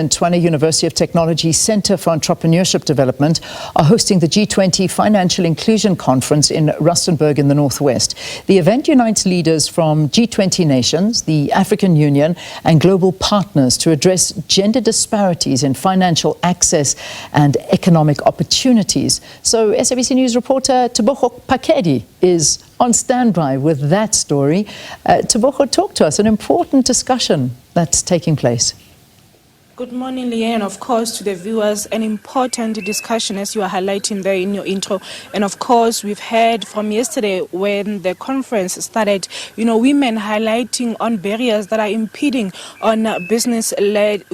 And Tshwane University of Technology Center for Entrepreneurship Development are hosting the G20 Financial Inclusion Conference in Rustenburg in the Northwest. The event unites leaders from G20 nations, the African Union and global partners to address gender disparities in financial access and economic opportunities. So SABC News reporter Tebogo Phakedi is on standby with that story. Tebogo, talk to us, an important discussion that's taking place. Good morning, Leanne. Of course, to the viewers, an important discussion as you are highlighting there in your intro. And of course, we've heard from yesterday when the conference started, women highlighting on barriers that are impeding on women-led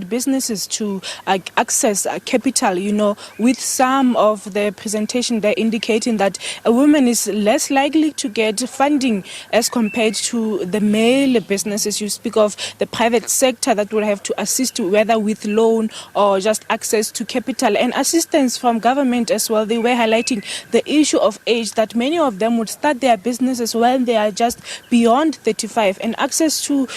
businesses to access capital. With some of the presentation, they're indicating that a woman is less likely to get funding as compared to the male businesses. You speak of the private sector that would have to assist, whether with loan or just access to capital and assistance from government as well. They were highlighting the issue of age, that many of them would start their businesses when they are just beyond 35, and access to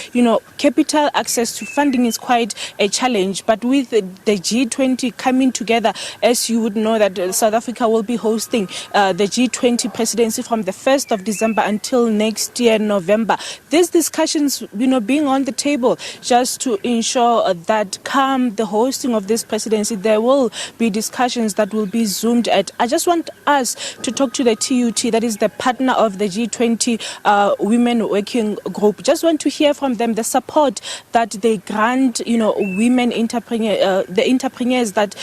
capital, access to funding is quite a challenge. But with the G20 coming together, as you would know that South Africa will be hosting the G20 presidency from the 1st of December until next year November, these discussions being on the table just to ensure that come the hosting of this presidency, there will be discussions that will be zoomed at. I just want us to talk to the TUT, that is the partner of the G20 Women Working Group. Just want to hear from them the support that they grant, women the entrepreneurs that,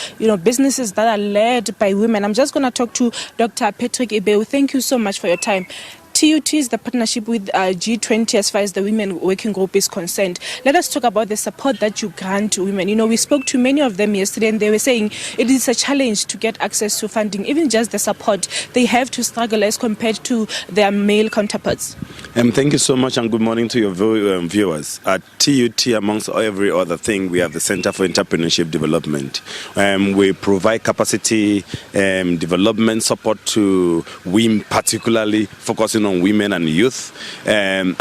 businesses that are led by women. I'm just going to talk to Dr. Patrick Ebeu. Thank you so much for your time. TUT is the partnership with G20 as far as the Women Working Group is concerned. Let us talk about the support that you grant to women. We spoke to many of them yesterday and they were saying it is a challenge to get access to funding, even just the support. They have to struggle as compared to their male counterparts. Thank you so much and good morning to your viewers. At TUT, amongst every other thing, we have the Center for Entrepreneurship Development. We provide capacity development support to women, particularly focusing on women and youth, and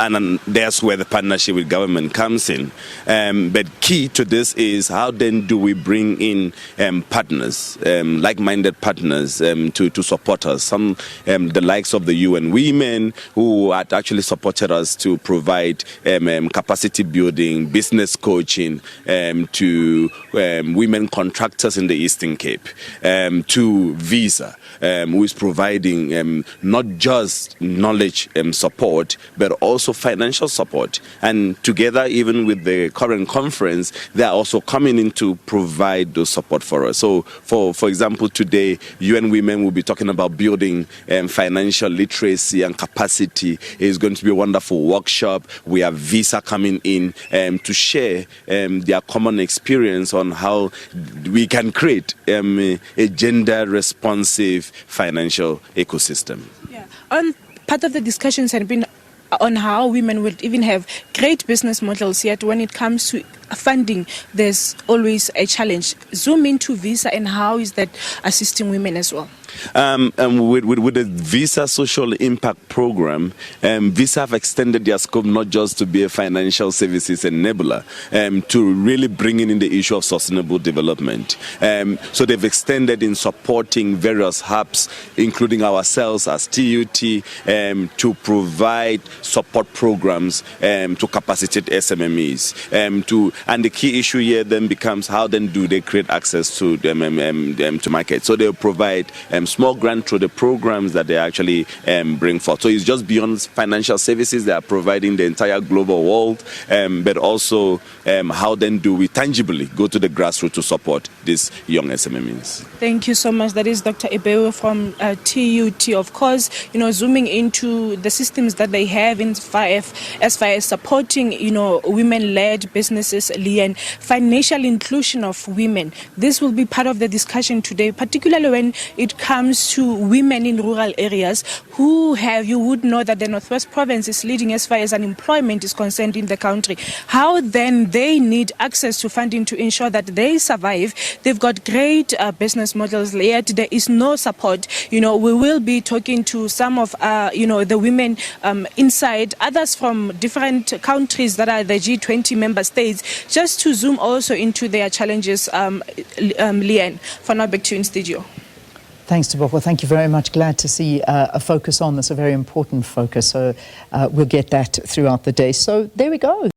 that's where the partnership with government comes in. But key to this is how then do we bring in partners, like-minded partners, to support us. Some the likes of the UN Women, who had actually supported us to provide capacity building, business coaching to women contractors in the Eastern Cape, to Visa, who is providing not just knowledge support, but also financial support. And together, even with the current conference, they are also coming in to provide those support for us. So, for example, today, UN Women will be talking about building financial literacy and capacity. It's going to be a wonderful workshop. We have Visa coming in to share their common experience on how we can create a gender-responsive financial ecosystem. Yeah. Part of the discussions had been on how women would even have great business models, yet when it comes to funding, there's always a challenge. Zoom into Visa and how is that assisting women as well? With the Visa Social Impact Program, Visa have extended their scope not just to be a financial services enabler, to really bringing in the issue of sustainable development. So they've extended in supporting various hubs, including ourselves as TUT, to provide support programs to capacitate SMMEs. And the key issue here then becomes how then do they create access to to market. So they'll provide small grant through the programs that they actually bring forth. So it's just beyond financial services. They are providing the entire global world, but also how then do we tangibly go to the grassroots to support these young SMMEs. Thank you so much. That is Dr. Ebeu from TUT. Of course, zooming into the systems that they have in as far as supporting, women-led businesses, and financial inclusion of women. This will be part of the discussion today, particularly when it comes to women in rural areas who you would know that the Northwest Province is leading as far as unemployment is concerned in the country. How then they need access to funding to ensure that they survive. They've got great business models, yet there is no support. We will be talking to some of, the women inside, others from different countries that are the G20 member states, just to zoom also into their challenges, Leanne. For now, back to you in studio. Thanks, Tebogo. Thank you very much. Glad to see a focus on this, a very important focus. So we'll get that throughout the day. So there we go.